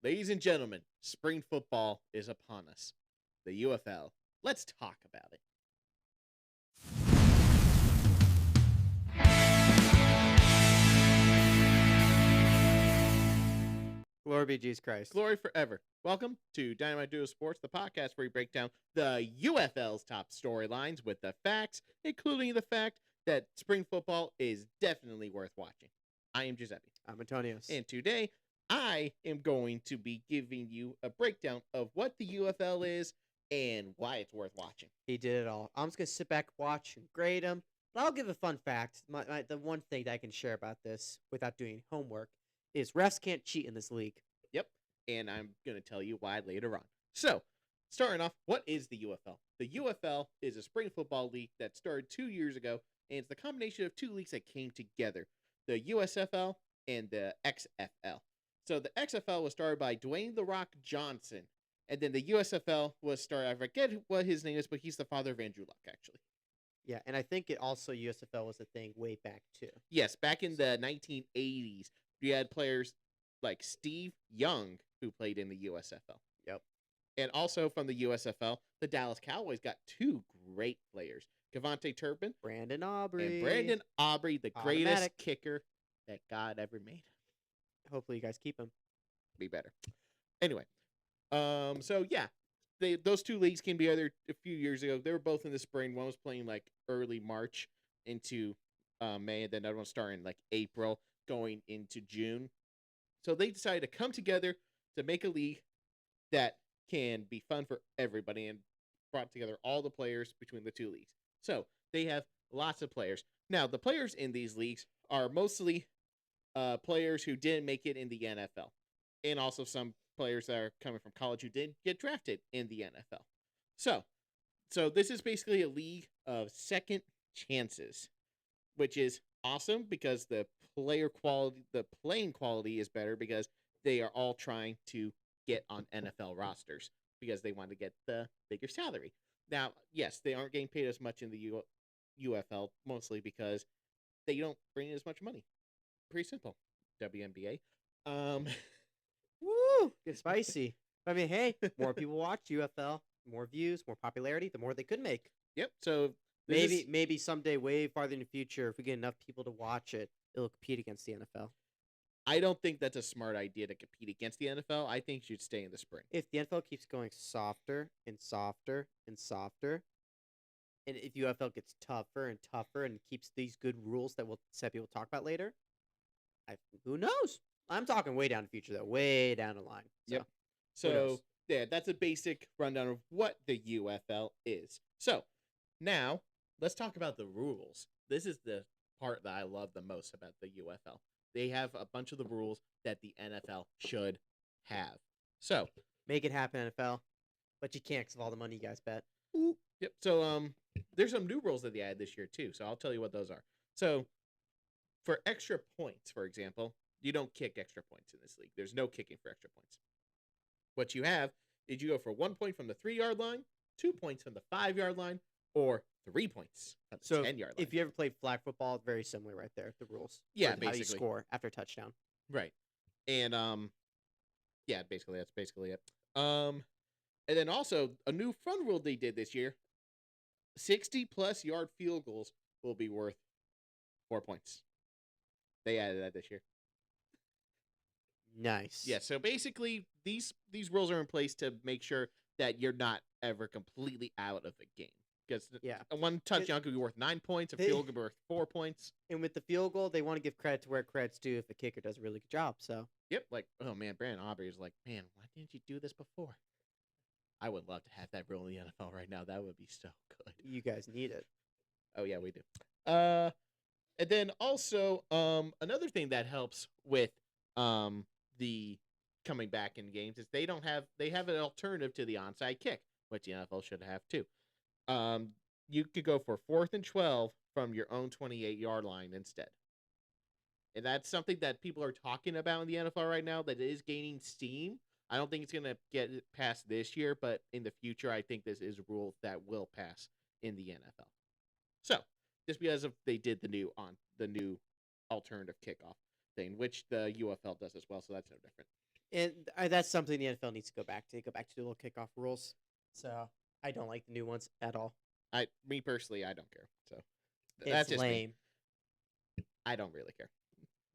Ladies and gentlemen, spring football is upon us. The UFL. Let's talk about it. Glory be Jesus Christ. Glory forever. Welcome to Dynamite Duo Sports, the podcast where we break down the UFL's top storylines with the facts, including the fact that spring football is definitely worth watching. I am Giuseppe. I'm Antonios. And today, I am going to be giving you a breakdown of what the UFL is and why it's worth watching. He did it all. I'm just going to sit back, watch, and grade him. But I'll give a fun fact. The one thing that I can share about this without doing homework is refs can't cheat in this league. Yep. And I'm going to tell you why later on. So, starting off, what is the UFL? The UFL is a spring football league that started 2 years ago, and it's the combination of two leagues that came together, the USFL and the XFL. So the XFL was started by Dwayne "The Rock" Johnson, and then the USFL was started, I forget what his name is, but he's the father of Andrew Luck, actually. Yeah, and I think it also USFL was a thing way back, too. Yes, back in the 1980s, you had players like Steve Young, who played in the USFL. Yep. And also from the USFL, the Dallas Cowboys got two great players, Cavante Turpin Brandon Aubrey. and Brandon Aubrey, the greatest Automatic. kicker that God ever made. Hopefully you guys keep him. Be better. Anyway, so yeah, those two leagues came together a few years ago. They were both in the spring. One was playing like early March into May, and then another one starting like April, going into June. So they decided to come together to make a league that can be fun for everybody and brought together all the players between the two leagues. So they have lots of players. Now, the players in these leagues are mostly players who didn't make it in the NFL, and also some players that are coming from college who didn't get drafted in the NFL. So this is basically a league of second chances, which is awesome because the playing quality is better because they are all trying to get on NFL rosters because they want to get the bigger salary. Now, yes, they aren't getting paid as much in the UFL, mostly because they don't bring in as much money. Pretty simple. WNBA. Woo! Get spicy. I mean, hey, more people watch UFL, more views, more popularity, the more they could make. Yep. So Maybe someday, way farther in the future, if we get enough people to watch it, it'll compete against the NFL. I don't think that's a smart idea to compete against the NFL. I think you should stay in the spring. If the NFL keeps going softer and softer and softer, and if UFL gets tougher and tougher and keeps these good rules that people talk about later, who knows? I'm talking way down the future, though, way down the line. So, Yep. So yeah, that's a basic rundown of what the UFL is. So now let's talk about the rules. This is the part that I love the most about the UFL. They have a bunch of the rules that the NFL should have. So make it happen, NFL. But you can't because of all the money you guys bet. Yep. So there's some new rules that they added this year too. So I'll tell you what those are. So for extra points, for example, you don't kick extra points in this league. There's no kicking for extra points. What you have is you go for 1 point from the 3-yard line, 2 points from the 5-yard line, or 3 points from the 10-yard line. If you ever played flag football, very similar right there, the rules. Yeah, basically. How you score after a touchdown. Right. And yeah, basically that's basically it. And then also a new fun rule they did this year. 60+ yard field goals will be worth 4 points. They added that this year. Nice. Yeah, so basically these rules are in place to make sure that you're not ever completely out of the game. Because one touchdown could be worth 9 points, a field goal could be worth 4 points. And with the field goal, they want to give credit to where credit's due if the kicker does a really good job. So yep, like, oh man, Brandon Aubrey is like, man, why didn't you do this before? I would love to have that rule in the NFL right now. That would be so good. You guys need it. Oh yeah, we do. And then also another thing that helps with the coming back in games is they have an alternative to the onside kick, which the NFL should have too. You could go for 4th and 12 from your own 28-yard line instead. And that's something that people are talking about in the NFL right now that is gaining steam. I don't think it's going to get past this year, but in the future, I think this is a rule that will pass in the NFL. So, just because they did the new alternative kickoff thing, which the UFL does as well, so that's no different. And that's something the NFL needs to go back to. Go back to the little kickoff rules. So I don't like the new ones at all. Me personally, I don't care. So It's that's just me. lame. I don't really care.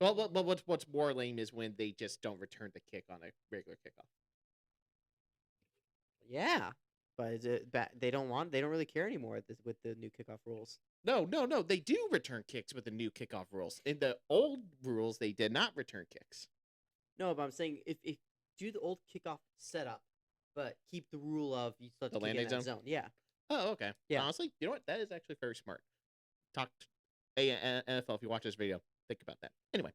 Well, but what's more lame is when they just don't return the kick on a regular kickoff. Yeah, but is it they don't really care anymore with the new kickoff rules. No. They do return kicks with the new kickoff rules. In the old rules, they did not return kicks. No, but I'm saying if do the old kickoff setup, but keep the rule of you still have The to kick in landing that zone? zone. Yeah. Oh, okay. Yeah. Honestly, you know what? That is actually very smart. NFL, if you watch this video, think about that. Anyway,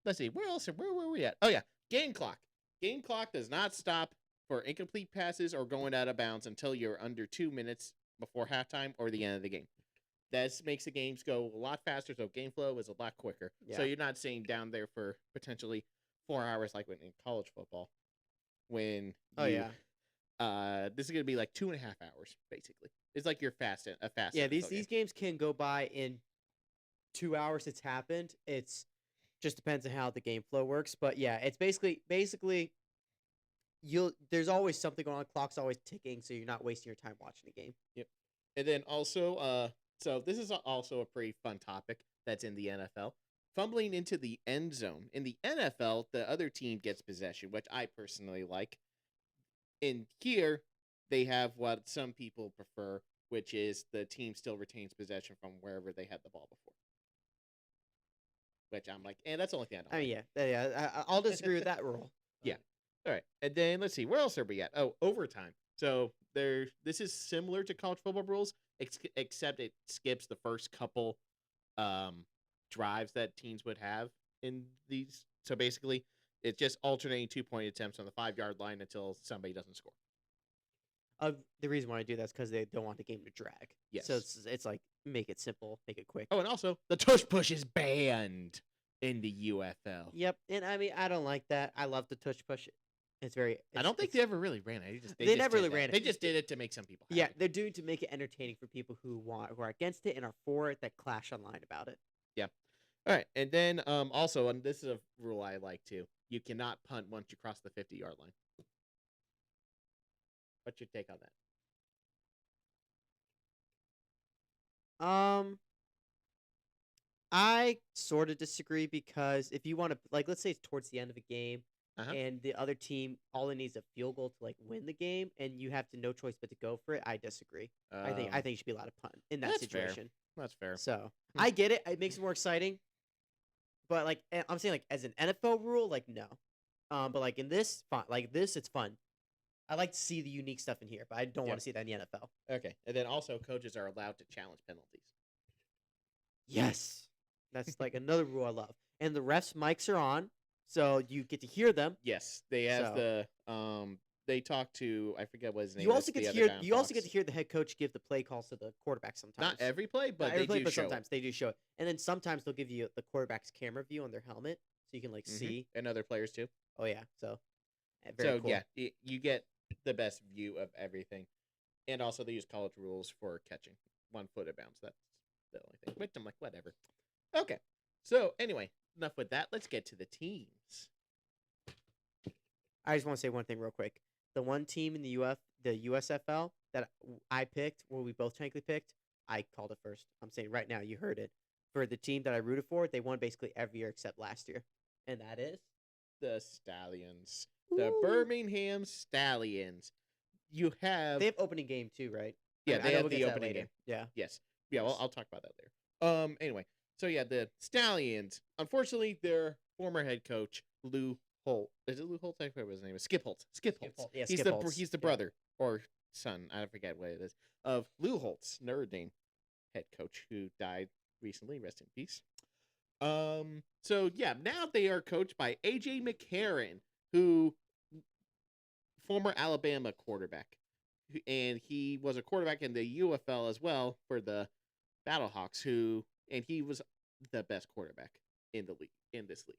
let's see. Where were we at? Oh yeah, game clock. Game clock does not stop for incomplete passes or going out of bounds until you're under 2 minutes before halftime or the end of the game. This makes the games go a lot faster, so game flow is a lot quicker. Yeah. So you're not sitting down there for potentially 4 hours like in college football. When this is gonna be like 2.5 hours basically. It's like you're a fast. Yeah, NFL these games can go by in 2 hours. It's happened. It's just depends on how the game flow works, but yeah, it's basically there's always something going on. Clock's always ticking, so you're not wasting your time watching the game. Yep. And then also, so this is also a pretty fun topic that's in the NFL. Fumbling into the end zone. In the NFL, the other team gets possession, which I personally like. In here, they have what some people prefer, which is the team still retains possession from wherever they had the ball before. Which I'm like, and that's the only thing I don't like. Yeah. I'll disagree with that rule. Yeah. All right. And then let's see, where else are we at? Oh, overtime. So this is similar to college football rules, except it skips the first couple drives that teams would have in these. So basically, it's just alternating 2-point attempts on the 5-yard line until somebody doesn't score. The reason why I do that is because they don't want the game to drag. Yes. So it's like make it simple, make it quick. Oh, and also the tush push is banned in the UFL. Yep, and I mean I don't like that. I love the tush push. I don't think they ever really ran it. They never really ran it. They just did it to make some people happy. Yeah, they're doing to make it entertaining for people who are against it and are for it that clash online about it. Yeah. All right, and then also, and this is a rule I like too. You cannot punt once you cross the 50-yard line. What's your take on that? I sort of disagree because if you want to, like, let's say it's towards the end of a game, and the other team all it needs is a field goal to like win the game, and you have no choice but to go for it. I disagree. I think you should be allowed to punt in that situation. Fair. That's fair. So I get it. It makes it more exciting. But like I'm saying, like as an NFL rule, like no. But like in this, it's fun. I like to see the unique stuff in here, but I don't want to see that in the NFL. Okay, and then also coaches are allowed to challenge penalties. Yes, that's like another rule I love. And the refs' mics are on, so you get to hear them. Yes, they have they talk to, I forget what his name. You also get to hear the head coach give the play calls to the quarterback sometimes. Not every play, but sometimes they do show it. And then sometimes they'll give you the quarterback's camera view on their helmet, so you can like see. And other players too. Oh yeah, so very cool. Yeah, you get the best view of everything, and also they use college rules for catching 1 foot of bounds. That's the only thing. Which I'm like, whatever. Okay, so anyway, enough with that. Let's get to the teams. I just want to say one thing real quick. The one team in the USFL that I picked, or we both technically picked, I called it first. I'm saying right now, you heard it. For the team that I rooted for, they won basically every year except last year, and that is the Stallions. The Birmingham Stallions. They have opening game too, right? Yeah, they have the opening game. Yeah. Yes. Yeah, well, I'll talk about that later. Anyway, so yeah, the Stallions. Unfortunately, their former head coach, Lou Holt. Is it Lou Holt? I forget what his name is. Skip Holt. Skip Holt. Yeah, he's the brother or son, I forget what it is, of Lou Holtz, Notre Dame head coach who died recently. Rest in peace. So yeah, now they are coached by AJ McCarron, who former Alabama quarterback, and he was a quarterback in the UFL as well for the Battlehawks, and he was the best quarterback in this league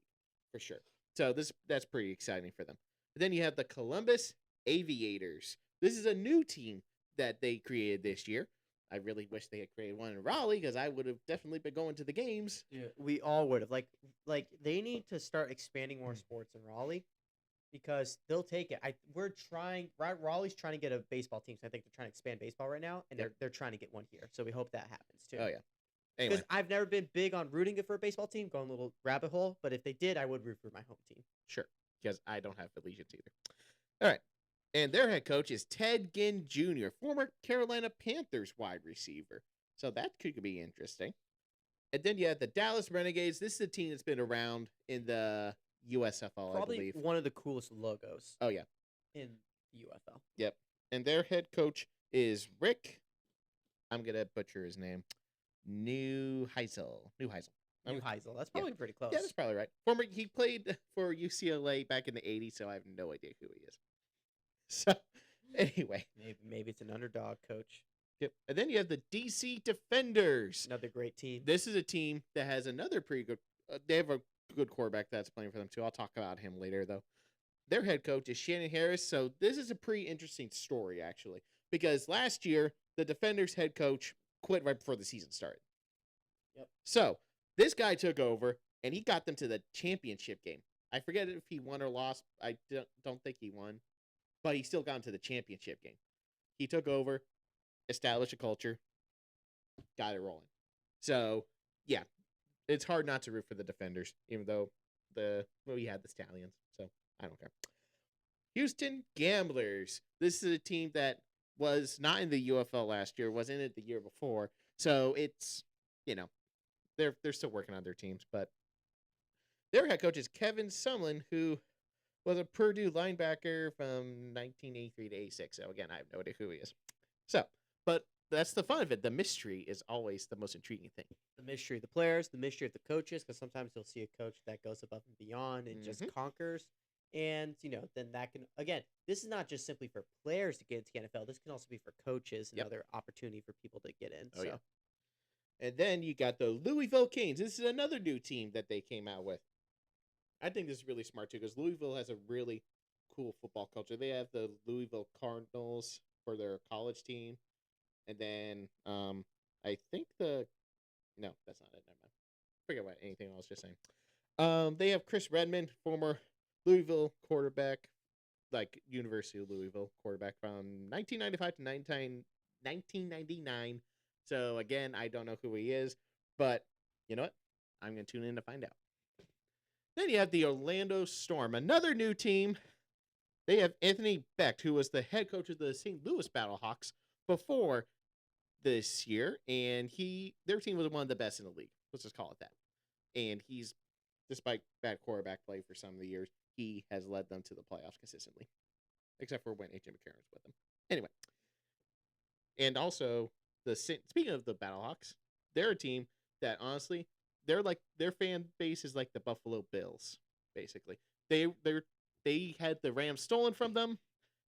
for sure. So that's pretty exciting for them. But then you have the Columbus Aviators. This is a new team that they created this year. I really wish they had created one in Raleigh because I would have definitely been going to the games. Yeah, we all would have. Like they need to start expanding more sports in Raleigh. because they'll take it. We're trying. Raleigh's trying to get a baseball team, so I think they're trying to expand baseball right now, and they're trying to get one here. So we hope that happens too. Oh yeah. Anyway, Because I've never been big on rooting for a baseball team, going a little rabbit hole. But if they did, I would root for my home team. sure, because I don't have allegiance either. All right. And their head coach is Ted Ginn Jr., former Carolina Panthers wide receiver. So that could be interesting. And then you have the Dallas Renegades. This is a team that's been around in the USFL, Probably I believe. one of the coolest logos Oh, yeah. in the UFL. Yep. And their head coach is Rick. I'm going to butcher his name. Neuheisel. Neuheisel. That's probably pretty close. Yeah, that's probably right. He played for UCLA back in the 80s, so I have no idea who he is. So, anyway. Maybe it's an underdog coach. Yep. And then you have the DC Defenders. Another great team. This is a team that has another pretty good. They have a good quarterback that's playing for them too. I'll talk about him later, though. Their head coach is Shannon Harris. So this is a pretty interesting story, actually, because last year the Defenders head coach quit right before the season started. Yep. So this guy took over and he got them to the championship game. I forget if he won or lost. I don't think he won, but he still got into the championship game. He took over, established a culture, got it rolling. So, yeah, it's hard not to root for the Defenders, even though we had the Stallions, so I don't care. Houston Gamblers. This is a team that was not in the UFL last year, was in it the year before. So it's, they're still working on their teams, but their head coach is Kevin Sumlin, who was a Purdue linebacker from 1983 to 86. So again, I have no idea who he is. So, but that's the fun of it. The mystery is always the most intriguing thing. The mystery of the players, the mystery of the coaches, because sometimes you'll see a coach that goes above and beyond and just conquers. And, then that can, again, this is not just simply for players to get into the NFL. This can also be for coaches and other opportunity for people to get in. Yeah. And then you got the Louisville Canes. This is another new team that they came out with. I think this is really smart, too, because Louisville has a really cool football culture. They have the Louisville Cardinals for their college team. And then I think no, that's not it. Never mind. Forget about anything I was just saying. They have Chris Redmond, former Louisville quarterback, like University of Louisville quarterback from 1995 to 1999. So, again, I don't know who he is, but you know what? I'm going to tune in to find out. Then you have the Orlando Storm, another new team. They have Anthony Becht, who was the head coach of the St. Louis Battlehawks before this year, and their team was one of the best in the league. Let's just call it that. And he's, despite bad quarterback play for some of the years, he has led them to the playoffs consistently, except for when A.J. McCarron was with them. Anyway, and also speaking of the Battlehawks, they're a team that honestly, their fan base is like the Buffalo Bills, basically. They had the Rams stolen from them,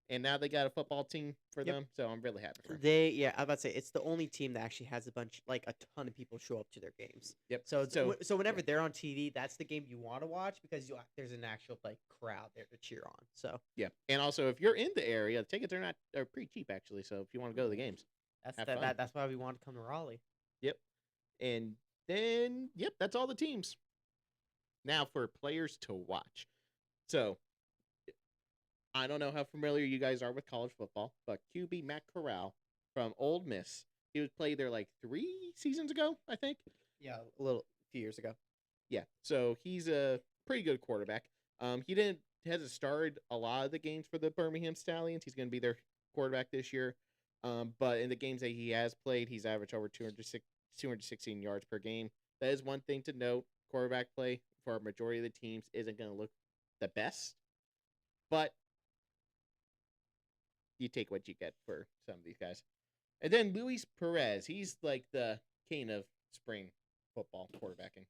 and now they got a football team for them, so I'm really happy for them. I was about to say, it's the only team that actually has a ton of people show up to their games. Yep. So whenever they're on TV, that's the game you want to watch because there's an actual crowd there to cheer on. So yeah, and also if you're in the area, the tickets are pretty cheap actually. So if you want to go to the games, that's why we want to come to Raleigh. Yep. And then that's all the teams. Now for players to watch. So I don't know how familiar you guys are with college football, but QB Matt Corral from Ole Miss, he was played there 3 seasons ago, I think. Yeah, few years ago. Yeah, so he's a pretty good quarterback. He hasn't started a lot of the games for the Birmingham Stallions. He's going to be their quarterback this year. But in the games that he has played, he's averaged over 216 yards per game. That is one thing to note. Quarterback play for a majority of the teams isn't going to look the best, but you take what you get for some of these guys. And then Luis Perez, he's like the king of spring football quarterbacking.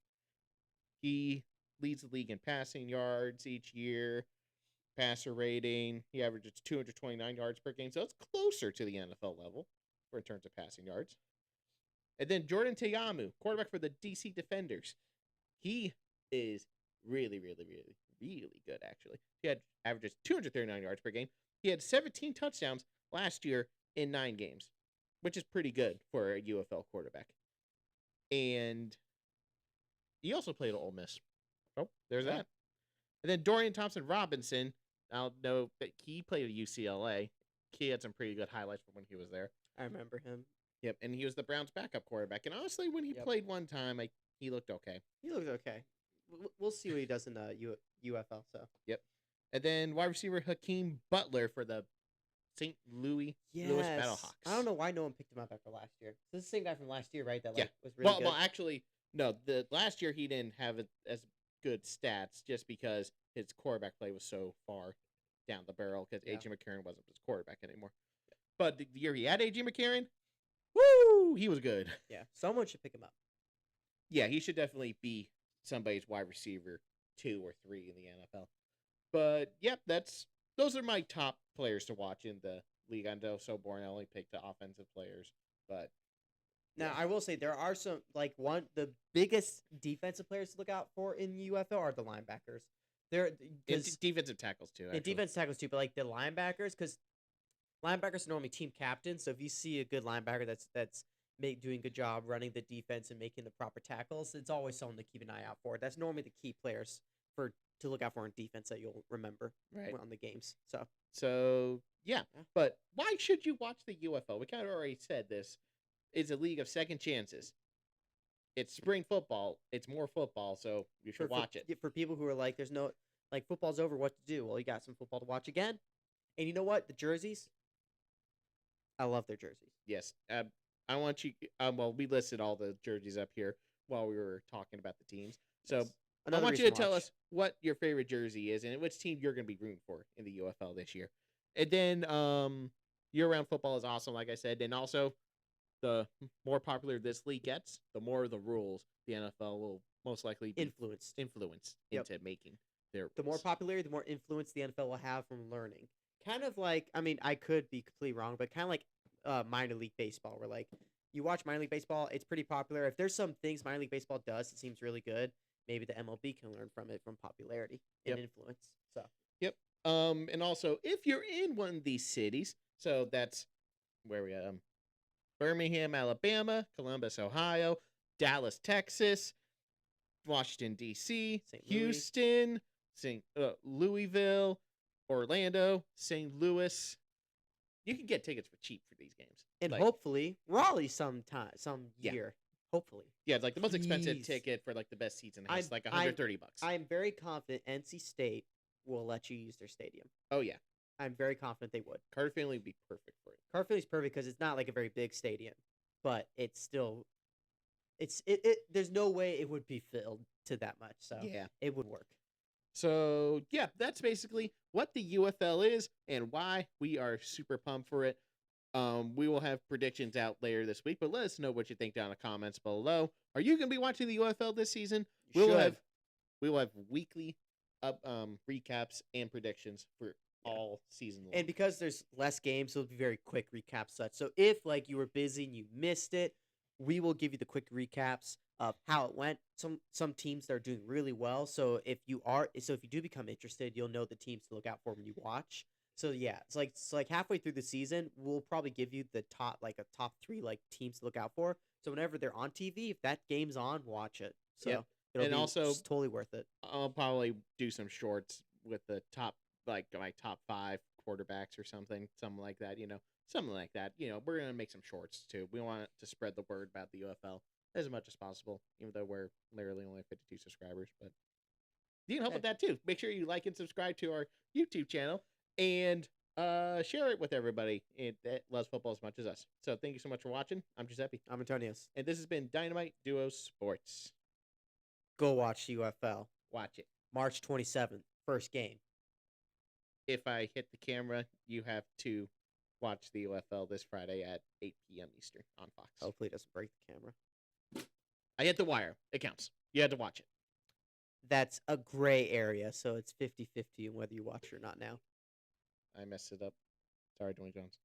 He leads the league in passing yards each year, passer rating. He averages 229 yards per game, so it's closer to the NFL level in terms of passing yards. And then Jordan Teyamu, quarterback for the DC Defenders. He is really, really, really, really good, actually. He averages 239 yards per game. He had 17 touchdowns last year in 9 games, which is pretty good for a UFL quarterback. And he also played at Ole Miss. Oh, there's that. And then Dorian Thompson-Robinson, I don't know that he played at UCLA. He had some pretty good highlights from when he was there. I remember him. Yep, and he was the Browns' backup quarterback. And honestly, when he Yep. played one time, he looked okay. He looks okay. We'll see what he does in UFL. So Yep. And then wide receiver Hakeem Butler for the St. Louis Battlehawks. I don't know why no one picked him up after last year. This is the same guy from last year, right? That Yeah. was really good. Well, actually, no. The last year he didn't have as good stats just because his quarterback play was so far down the barrel because Yeah. AJ McCarron wasn't his quarterback anymore. But the year he had AJ McCarron, woo, he was good. Yeah, someone should pick him up. Yeah, he should definitely be somebody's wide receiver 2 or 3 in the NFL. But yep, those are my top players to watch in the league. I know so boring. I only picked the offensive players, but Now, yeah. I will say there are some the biggest defensive players to look out for in UFL are the linebackers. They're And because defensive tackles too. and Actually. defense tackles too, but like the linebackers, because linebackers are normally team captains. So if you see a good linebacker that's doing a good job running the defense and making the proper tackles, it's always someone to keep an eye out for. That's normally the key players to look out for in defense that you'll remember Right. on the games. So yeah, Yeah. but why should you watch the UFL? We kind of already said this. It's a league of second chances. It's spring football. It's more football, so you should watch it. For people who are like, there's no football's over. What to do? Well, you got some football to watch again. And you know what? The jerseys. I love their jerseys. Yes. I want you. Well, we listed all the jerseys up here while we were talking about the teams. So Yes. I Another want you reason to tell watch. us what your favorite jersey is and which team you're going to be rooting for in the UFL this year. And then year-round football is awesome, like I said. And also, the more popular this league gets, the more of the rules the NFL will most likely be Influenced. Yep. into making their The more rules. popularity, the more influence the NFL will have from learning. Kind of like, I mean, I could be completely wrong, but kind of like minor league baseball, where like you watch minor league baseball, it's pretty popular. If there's some things minor league baseball does, it seems really good. Maybe the MLB can learn from it, from popularity and Yep. influence. So Yep. And also, if you're in one of these cities, so that's where we at. Birmingham, Alabama, Columbus, Ohio, Dallas, Texas, Washington, D.C., St. Louis. Houston, Louisville, Orlando, St. Louis. You can get tickets for cheap for these games. and Like, hopefully Raleigh some Yeah. year. Hopefully. yeah, it's like the most expensive Please. ticket for like the best seats in the house, I'm- like I'm- $130. I am very confident NC State will let you use their stadium. Oh yeah, I'm very confident they would. Carter Finley would be perfect for it. Carter Field's perfect because it's not like a very big stadium, but it's still, there's no way it would be filled to that much, so Yeah. it would work. So yeah, that's basically what the UFL is and why we are super pumped for it. We will have predictions out later this week, but let us know what you think down in the comments below. Are you going to be watching the UFL this season? You should. We will have weekly recaps and predictions for all season long. And because there's less games, it'll be very quick recaps. So if like you were busy and you missed it, we will give you the quick recaps of how it went. Some teams that are doing really well. So if you do become interested, you'll know the teams to look out for when you watch. So yeah, it's like halfway through the season, we'll probably give you the top 3 like teams to look out for. So whenever they're on TV, if that game's on, watch it. So Yep. it'll And be also- just totally worth it. I'll probably do some shorts with the top, like my top 5 quarterbacks or something like that. Something like that. We're gonna make some shorts too. We want to spread the word about the UFL as much as possible, even though we're literally only 52 subscribers. But you can help with that too. Make sure you like and subscribe to our YouTube channel and share it with everybody that loves football as much as us. So thank you so much for watching. I'm Giuseppe, I'm Antonius. and this has been Dynamite Duo Sports. Go watch UFL. Watch it. March 27th, first game. If I hit the camera, you have to watch the UFL this Friday at 8 p.m. Eastern on Fox. Hopefully it doesn't break the camera. I hit the wire. It counts. You had to watch it. That's a gray area, so it's 50-50 whether you watch it or not now. I messed it up. Sorry, Dwayne Jones.